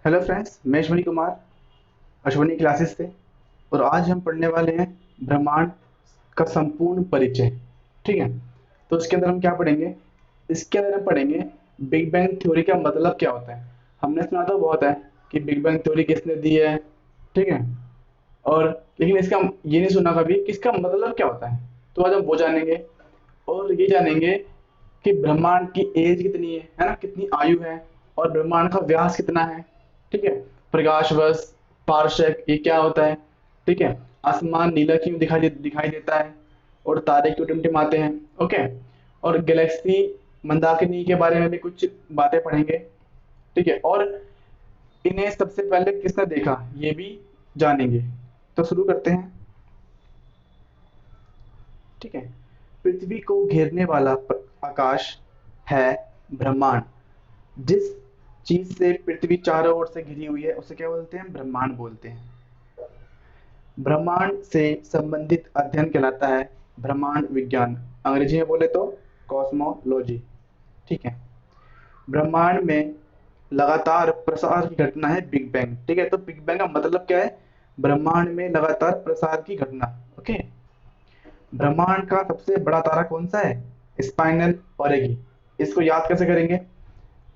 Hello friends, मैं Ashwini Kumar Ashwini classes से। और आज हम पढ़ने वाले हैं ब्रह्मांड का संपूर्ण परिचय। ठीक है, तो इसके अंदर हम क्या पढ़ेंगे? इसके अंदर हम पढ़ेंगे बिग बैंग थ्योरी का मतलब क्या होता है। हमने सुना तो बहुत है कि बिग बैंग थ्योरी किसने दी है, ठीक है, और लेकिन इसका ये नहीं सुना कभी कि इसका मतलब क्या होता है। तो आज हम वो जानेंगे और ये जानेंगे कि ब्रह्मांड की एज कितनी है ना, कितनी आयु है, और ब्रह्मांड का व्यास कितना है। ठीक है, प्रकाश वर्ष, पारशक, ये क्या होता है। ठीक है, आसमान नीला क्यों दिखाई देता है, और तारे क्यों टिमटिमाते हैं। ओके, और गैलेक्सी मंदाकिनी के बारे में भी कुछ बातें पढ़ेंगे। ठीक है, और इन्हें सबसे पहले किसने देखा ये भी जानेंगे। तो शुरू करते हैं। ठीक है, पृथ्वी को घेरने वाला आकाश है ब्रह्मांड। जिस चीज से पृथ्वी चारों ओर से घिरी हुई है उसे क्या बोलते हैं? ब्रह्मांड बोलते हैं। ब्रह्मांड से संबंधित अध्ययन कहलाता है ब्रह्मांड विज्ञान, अंग्रेजी में बोले तो कॉस्मोलॉजी। ठीक है, ब्रह्मांड में लगातार प्रसार की घटना है बिग बैंग। ठीक है, तो बिग बैंग का मतलब क्या है? ब्रह्मांड में लगातार प्रसार की घटना। ओके, ब्रह्मांड का सबसे बड़ा तारा कौन सा है? स्पाइनल ऑरेगी। इसको याद कैसे करेंगे?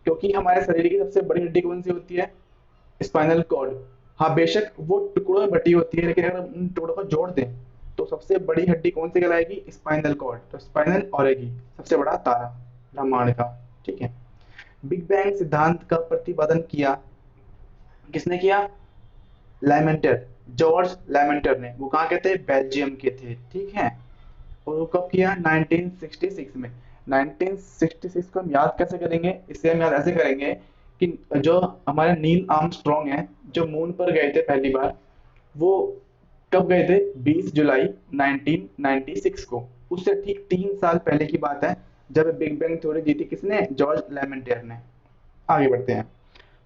क्योंकि हमारे शरीर की सबसे बड़ी हड्डी कौन सी होती है? Spinal cord. हाँ, बेशक वो टुकड़ों में बटी होती है, लेकिन अगर हम उन टुकड़ों को जोड़ दें तो सबसे बड़ी हड्डी कौन सी कहलाएगी? Spinal cord. तो स्पाइनल ऑरेगी सबसे बड़ा तारा ब्रह्मांड का। ठीक है, बिग बैंग सिद्धांत का प्रतिपादन किया किसने किया? लैमेंटर, जॉर्ज लैमेंटर ने। वो कहाँ के थे? बेल्जियम के थे। ठीक है, और वो कब किया? 1966 में। 1966 को हम याद कैसे करेंगे? इसे हम याद ऐसे करेंगे कि जो हमारे नील आर्मस्ट्रॉन्ग हैं, जो मून पर गए थे पहली बार, वो कब गए थे? 20 जुलाई 1996 को। उससे ठीक 3 साल पहले की बात है, जब बिग बैंग थ्योरी दी थी किसने? जॉर्ज लेमेंटियर ने। आगे बढ़ते हैं।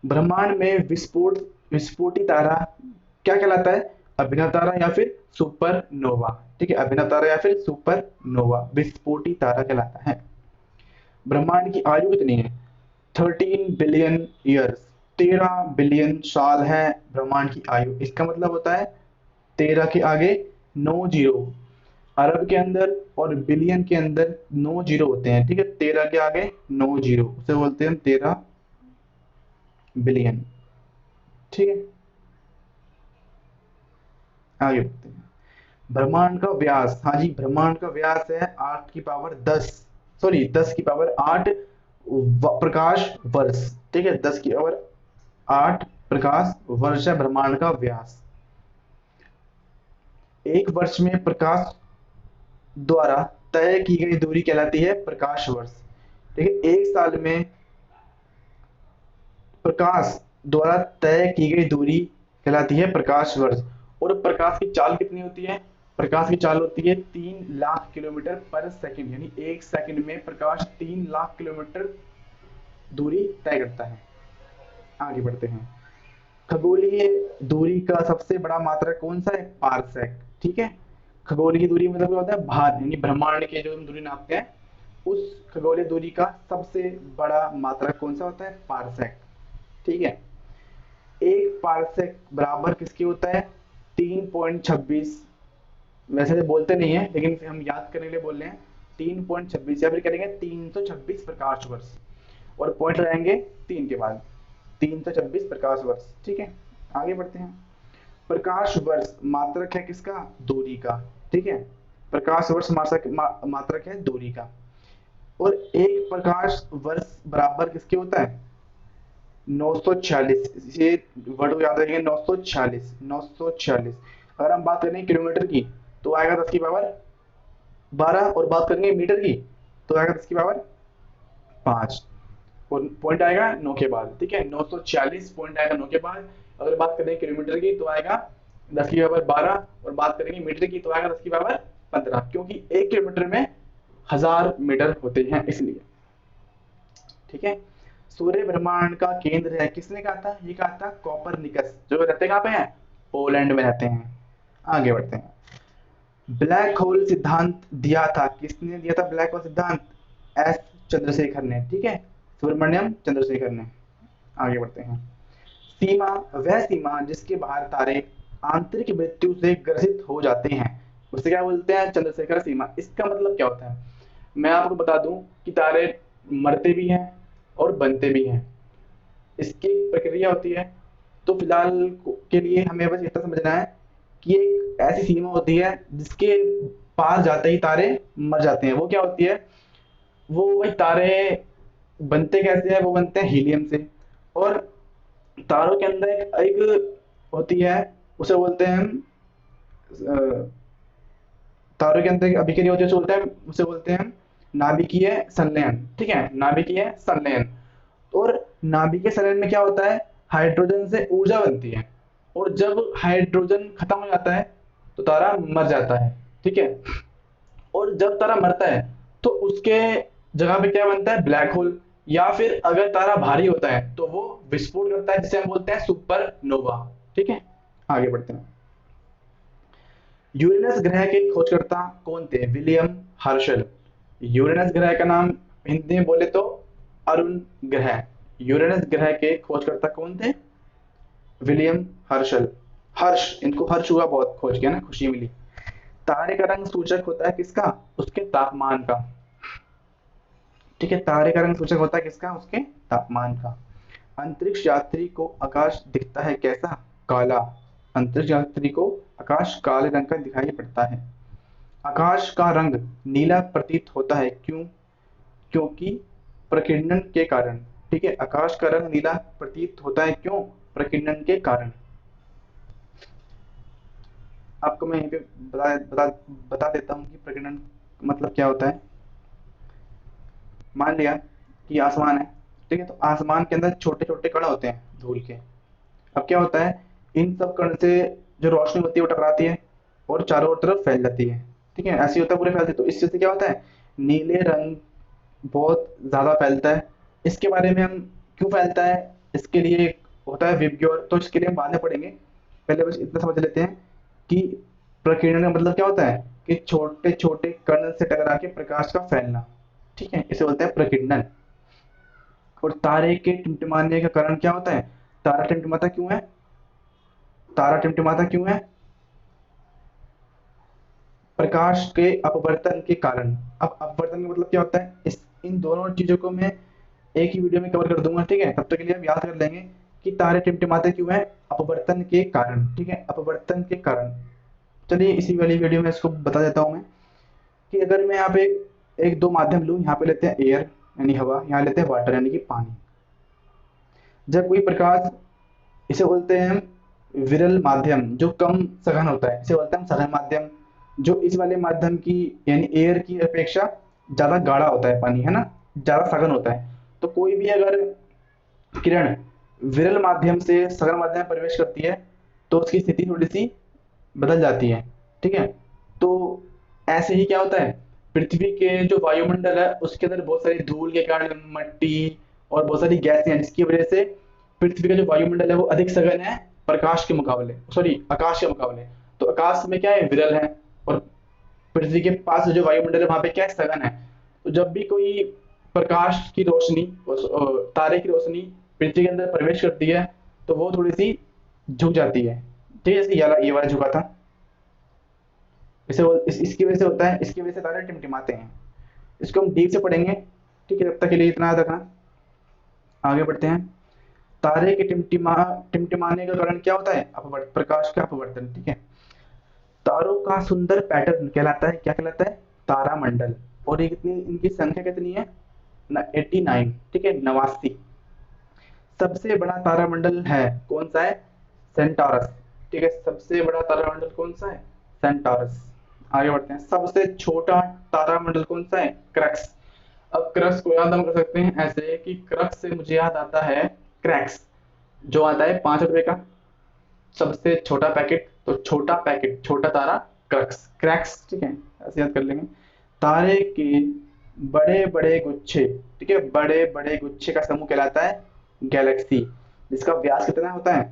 ब्रह्मांड में विस्फोटी तारा क्या कहलाता है? अभिनव तारा या फिर सुपरनोवा। ठीक है, अभिनव तारा या फिर सुपरनोवा विस्फोटी तारा कहलाता है। ब्रह्मांड की आयु कितनी है? 13 बिलियन ईयर्स। 13 बिलियन साल है ब्रह्मांड की आयु। इसका मतलब होता है 13 के आगे 9 जीरो। अरब के अंदर और बिलियन के अंदर 9 जीरो होते हैं। ठीक है, 13 के आगे 9 जीरो, उसे बोलते हैं 13 बिलियन। ठीक है, आगे बढ़ते हैं। ब्रह्मांड का व्यास, हाँ जी, ब्रह्मांड का व्यास है 8 की पावर 10, सॉरी 10 की पावर 8 प्रकाश वर्ष। ठीक है, 10 की पावर 8 प्रकाश वर्ष है ब्रह्मांड का व्यास। एक वर्ष में प्रकाश द्वारा तय की गई दूरी कहलाती है प्रकाश वर्ष। ठीक है, एक साल में प्रकाश द्वारा तय की गई दूरी कहलाती है प्रकाश वर्ष। और प्रकाश की चाल कितनी होती है? प्रकाश की चाल होती है 3 लाख किलोमीटर पर सेकंड, यानी एक सेकंड में प्रकाश 3 लाख किलोमीटर दूरी तय करता है। आगे बढ़ते हैं। खगोलीय दूरी का सबसे बड़ा मात्रक कौन सा है? पारसेक। ठीक है, खगोलीय दूरी मतलब क्या होता है? भार, यानी ब्रह्मांड के जो हम दूरी नापते हैं, उस खगोलीय दूरी का सबसे बड़ा मात्रक कौन सा होता है? पारसेक। ठीक है, एक पारसेक बराबर किसके होता है? 3.26। वैसे तो बोलते नहीं है, लेकिन हम याद करने के लिए बोल रहे हैं। 3.26 या फिर करेंगे 326 प्रकाश वर्ष, और पॉइंट लगाएंगे 3 के बाद। 326 प्रकाश वर्ष। ठीक है, आगे बढ़ते हैं। प्रकाश वर्ष मात्रक है किसका? दूरी का। ठीक है, प्रकाश वर्ष मात्रक है दूरी का। और एक प्रकाश वर्ष बराबर किसके होता है? 946। ये वर्ड को याद रखेंगे, 946, 946। अगर हम बात करें किलोमीटर की तो आएगा 10 की पावर 12, और बात करेंगे मीटर की तो आएगा 10 की पावर 5, और पॉइंट आएगा 9 के बाद। ठीक है, 946 पॉइंट आएगा 9 के बाद। अगर बात करें किलोमीटर की तो आएगा 10 की पावर 12, और बात करेंगे मीटर की तो आएगा 10 की पावर 15, क्योंकि 1 किलोमीटर में 1000 मीटर होते हैं, इसलिए। ठीक है, सूर्य ब्रह्मांड का केंद्र है, किसने कहा था? ये कहा था कॉपरनिकस, जो रहते कहाँ पे हैं? पोलैंड में रहते हैं। आगे बढ़ते हैं। ब्लैक होल सिद्धांत दिया था, किसने दिया था ब्लैक होल सिद्धांत? एस चंद्रशेखर ने। ठीक है, सुब्रमण्यम चंद्रशेखर ने। आगे बढ़ते हैं। सीमा वह सीमा जिसके बाहर तारे आंतरिक मृत्यु से ग्रसित हो जाते हैं, उसे क्या बोलते हैं? चंद्रशेखर सीमा। इसका मतलब क्या होता है, मैं आपको बता दूं कि तारे मरते भी हैं और बनते भी हैं, इसकी एक प्रक्रिया होती है। तो फिलहाल के लिए हमें बस इतना समझना है कि एक ऐसी सीमा होती है जिसके पार जाते ही तारे मर जाते हैं। वो क्या होती है? वो वही तारे बनते कैसे हैं? वो बनते हैं हीलियम से। और तारों के अंदर एक होती है, उसे बोलते हैं हम तारों के अंदर एक अभिक्रिया होती है, उसे बोलते हैं हम नाभिकीय संलयन। ठीक है, नाभिकीय संलयन। और नाभिकीय संलयन में क्या होता है? हाइड्रोजन से ऊर्जा बनती है, और जब हाइड्रोजन खत्म हो जाता है तो तारा मर जाता है। ठीक है, और जब तारा मरता है तो उसके जगह पे क्या बनता है? Black hole. या फिर अगर तारा भारी होता है तो वो विस्फोट करता है, जिसे हम बोलते हैं सुपरनोवा। ठीक है, आगे बढ़ते हैं। यूरेनस ग्रह के खोजकर्ता कौन थे? William Herschel. यूरेनस ग्रह का नाम हिंदी में बोले तो अरुण ग्रह। यूरेनस ग्रह के खोजकर्ता कौन थे? William Herschel. हर्ष, इनको हर्ष हुआ बहुत खोज किया ना, खुशी मिली। तारे का रंग सूचक होता है किसका? उसके तापमान का। ठीक है, तारे का रंग सूचक होता है किसका? उसके तापमान का। अंतरिक्ष यात्री को आकाश दिखता है कैसा? काला। अंतरिक्ष यात्री को आकाश काले रंग का दिखाई पड़ता है। आकाश का रंग नीला प्रतीत होता है, क्यों? क्योंकि प्रकीर्णन के कारण। ठीक है, आकाश का रंग नीला प्रतीत होता है, क्यों? प्रकीर्णन के कारण। आपको मैं यहीं पे बता देता हूँ कि प्रकीर्णन मतलब क्या होता है। मान लिया कि आसमान है, ठीक है, तो आसमान के अंदर छोटे छोटे कण होते हैं धूल के। अब क्या होता है, इन सब कण से जो रोशनी होती है वो टकराती है और चारों तरफ फैल जाती है। ठीक है, ऐसे ही होता है, पूरे फैलती है। तो इससे से क्या होता है, नीले रंग बहुत ज्यादा फैलता है। इसके बारे में हम क्यों फैलता है, इसके लिए एक होता है विबग्योर, तो इसके लिए हम बाद में पढ़ेंगे। पहले बस इतना समझ लेते हैं कि प्रकीर्णन का मतलब क्या होता है, कि छोटे छोटे कण से टकरा के प्रकाश का फैलना। ठीक है, इसे बोलते हैं प्रकीर्णन। और तारे के टिमटिमाने का कारण क्या होता है? तारा टिमटिमाता क्यों है? तारा टिमटिमाता क्यों है? प्रकाश के अपवर्तन के कारण। अब अपवर्तन का मतलब क्या होता है, इस इन दोनों चीजों को मैं एक ही वीडियो में कवर कर दूंगा। ठीक है, तब तक के लिए हम याद कर लेंगे कि तारे टिमटिमाते क्यों है? अपवर्तन के कारण। ठीक है, अपवर्तन के कारण। चलिए इसी वाली वीडियो में इसको बता देता हूँ मैं, कि अगर मैं यहाँ पे एक दो माध्यम लूँ, यहाँ पे लेते हैं एयर यानी हवा, यहाँ लेते हैं वाटर यानी कि पानी। जब कोई प्रकाश, इसे बोलते हैं हम विरल माध्यम, जो कम सघन होता है, इसे बोलते हैं हम सघन माध्यम। जो इस वाले माध्यम की यानी एयर की अपेक्षा ज्यादा गाढ़ा होता है पानी, है ना, ज्यादा सघन होता है। तो कोई भी अगर किरण विरल माध्यम से सघन माध्यम में प्रवेश करती है तो उसकी स्थिति थोड़ी सी बदल जाती है। ठीक है, तो ऐसे ही क्या होता है, पृथ्वी के जो वायुमंडल है उसके अंदर बहुत सारी धूल के कारण, मट्टी और बहुत सारी गैसें हैं, जिसकी वजह से पृथ्वी का जो वायुमंडल है वो अधिक सघन है प्रकाश के मुकाबले, सॉरी आकाश के मुकाबले। तो आकाश में क्या है, विरल है, और पृथ्वी के पास जो वायुमंडल है वहां पे क्या है, सघन है। तो जब भी कोई प्रकाश की रोशनी, तारे की रोशनी पृथ्वी के अंदर प्रवेश करती है तो वो थोड़ी सी झुक जाती है। ठीक है, जैसे ये वाला झुका था, इसकी वजह से होता है, इसकी वजह से तारे टिमटिमाते हैं। इसको हम डीप से पढ़ेंगे। ठीक है, तब तक के लिए इतना याद रखना। आगे बढ़ते हैं। तारे के टिमटिमाने का कारण क्या होता है? अपवर्त प्रकाश का अपवर्तन। ठीक है, तारों का सुंदर पैटर्न कहलाता है, क्या कहलाता है? तारामंडल। और ये कितनी, इनकी संख्या कितनी है ना? 89। ठीक है, 89। सबसे बड़ा तारामंडल है कौन सा है? सेंटारस। ठीक है, सबसे बड़ा तारामंडल कौन सा है? सेंटारस। आगे बढ़ते हैं। सबसे छोटा तारामंडल कौन सा है? क्रक्स। अब क्रक्स को याद हम कर सकते हैं ऐसे कि क्रक्स से मुझे याद आता है क्रैक्स, जो आता है 5 रुपए का सबसे छोटा पैकेट। तो छोटा पैकेट, छोटा तारा, क्रक्स, क्रैक्स। ठीक है, ऐसे याद कर लेंगे। तारे के बड़े बड़े गुच्छे, ठीक है, बड़े बड़े गुच्छे का समूह कहलाता है गैलेक्सी, जिसका व्यास कितना होता है?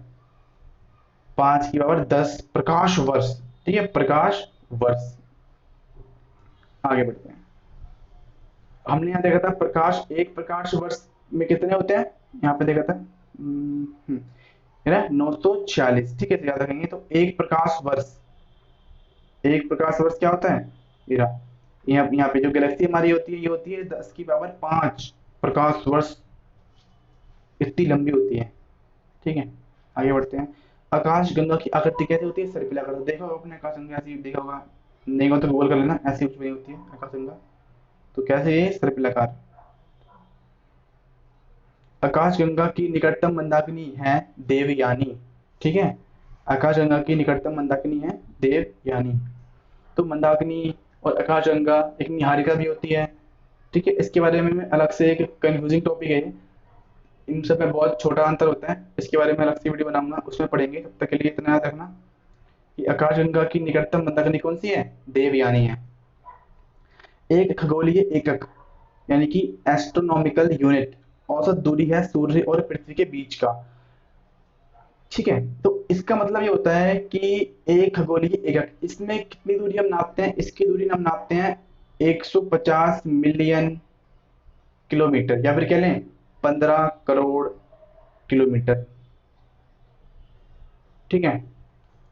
5 की पावर 10 प्रकाश वर्ष। ठीक है, प्रकाश वर्ष। आगे बढ़ते हैं। हमने यहाँ देखा था प्रकाश, एक प्रकाश वर्ष में कितने होते हैं, यहाँ पे देखा था है ना 946, ठीक है, तो याद रखेंगे। तो एक प्रकाश वर्ष क्या होता है, ये रहा। यहाँ पे जो गैलेक्सी हमारी होती है ये होती है 10⁵ प्रकाश वर्ष, इतनी लंबी होती है, ठीक है। आगे बढ़ते हैं। आकाश गंगा की आकृति कैसे होती है, सर्पिलाकार। देखा होगा आपने आकाश गंगा ऐसी देखा होगा, नहीं हो तो गूगल कर लेना, ऐसी कुछ बनी होती है आकाश गंगा। तो कैसे ये सर्पिलाकार। आकाश गंगा की निकटतम मंदाकिनी है देवयानी, ठीक है। आकाश गंगा की निकटतम मंदाकिनी है देवयानी। तो मंदाकिनी और आकाश गंगा एक निहारिका भी होती है, ठीक है। इसके बारे में अलग से एक कंफ्यूजिंग टॉपिक है, इन सब में बहुत छोटा अंतर होता है, इसके बारे में अलग से वीडियो बनाऊंगा, उसमें पढ़ेंगे। तब तक के लिए इतना याद रखना कि आकाशगंगा की निकटतम मंदाकिनी कौन सी है, देवयानी है। एक खगोलीय एकक यानी कि एस्ट्रोनॉमिकल यूनिट औसत दूरी है सूर्य और पृथ्वी के बीच का, ठीक है। तो इसका मतलब ये होता है कि एक खगोलीय एकक, इसमें कितनी दूरी हम नापते हैं, इसकी दूरी हम नापते हैं 150 मिलियन किलोमीटर, या फिर कह लें 15 करोड़ किलोमीटर, ठीक है।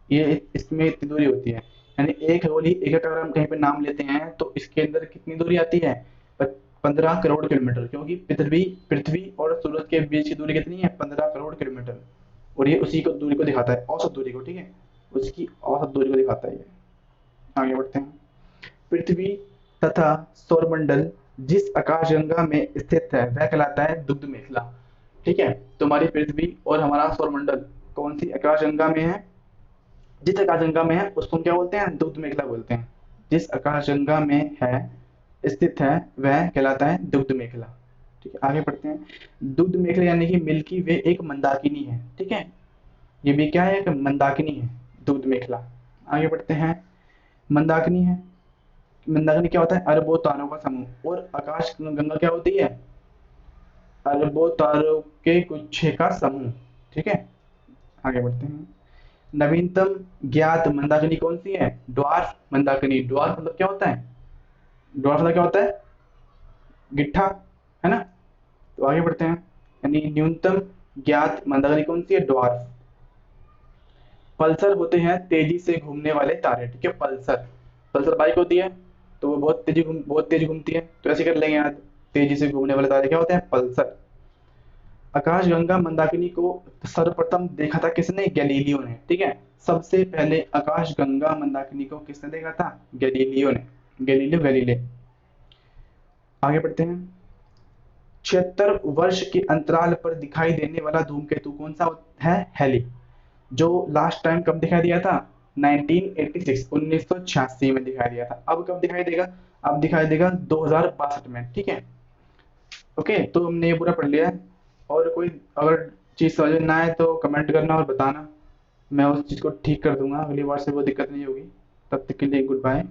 ये इसमें इतनी दूरी होती है, यानी एक खगोलीय एकक अगर हम कहीं पे नाम लेते हैं तो इसके अंदर कितनी दूरी आती है, 15 करोड़ किलोमीटर, क्योंकि पृथ्वी पृथ्वी और सूरज के बीच की दूरी कितनी है, 15 करोड़ किलोमीटर। और ये उसी को दूरी को दिखाता है, औसत दूरी को, ठीक है, उसकी औसत दूरी को दिखाता है ये। आगे बढ़ते हैं। पृथ्वी तथा सौरमंडल जिस आकाशगंगा में स्थित है वह कहलाता है दुग्ध मेखला, ठीक है। तो हमारी पृथ्वी और हमारा सौरमंडल कौन सी आकाशगंगा में है, जिस आकाशगंगा में है उसको हम क्या बोलते हैं, दुग्ध मेखला बोलते हैं। जिस आकाशगंगा में है स्थित है वह कहलाता है दुग्ध मेखला, ठीक है। आगे बढ़ते हैं। दुग्ध मेखला यानी कि मिल्की वे एक मंदाकिनी है, ठीक है। ये भी क्या है, एक मंदाकिनी है, दुग्ध मेखला। आगे बढ़ते हैं। मंदाकिनी है, मंदाकिनी क्या होता है, अरबों तारों का समूह। और आकाश गंगा क्या होती है, अरबों तारों के गुच्छे का समूह, ठीक है। आगे बढ़ते हैं। नवीनतम ज्ञात मंदाकिनी कौन सी है, ड्वार्फ मंदाकिनी। ड्वार्फ मतलब क्या होता है, ड्वार्फ मतलब क्या होता है, गिट्ठा, है ना। तो आगे बढ़ते हैं। यानी न्यूनतम ज्ञात मंदाकिनी कौन सी है, ड्वार्फ। पल्सर होते हैं तेजी से घूमने वाले तारे, ठीक है। पल्सर, पल्सर बाइक होती है तो वो बहुत तेज घूमती है, तो ऐसे कर लेंगे याद। तेजी से घूमने वाले तारे क्या होते हैं, पल्सर। आकाशगंगा मंदाकिनी को सर्वप्रथम देखा था किसने, गैलीलियो ने, ठीक है। सबसे पहले आकाशगंगा मंदाकिनी को किसने देखा था, गैलीलियो ने, गैलीलियो गैलीले। आगे बढ़ते हैं। 76 वर्ष के अंतराल पर दिखाई देने वाला धूमकेतु कौन सा है, हेली। जो लास्ट टाइम कब दिखाई दिया था, 1986 1986 में दिखाई दिया था। अब कब दिखाई देगा, अब दिखाई देगा 2062 में, ठीक है। ओके, तो हमने ये पूरा पढ़ लिया है। और कोई अगर चीज समझ में ना आए तो कमेंट करना और बताना, मैं उस चीज को ठीक कर दूंगा, अगली बार से वो दिक्कत नहीं होगी। तब तक के लिए गुड बाय।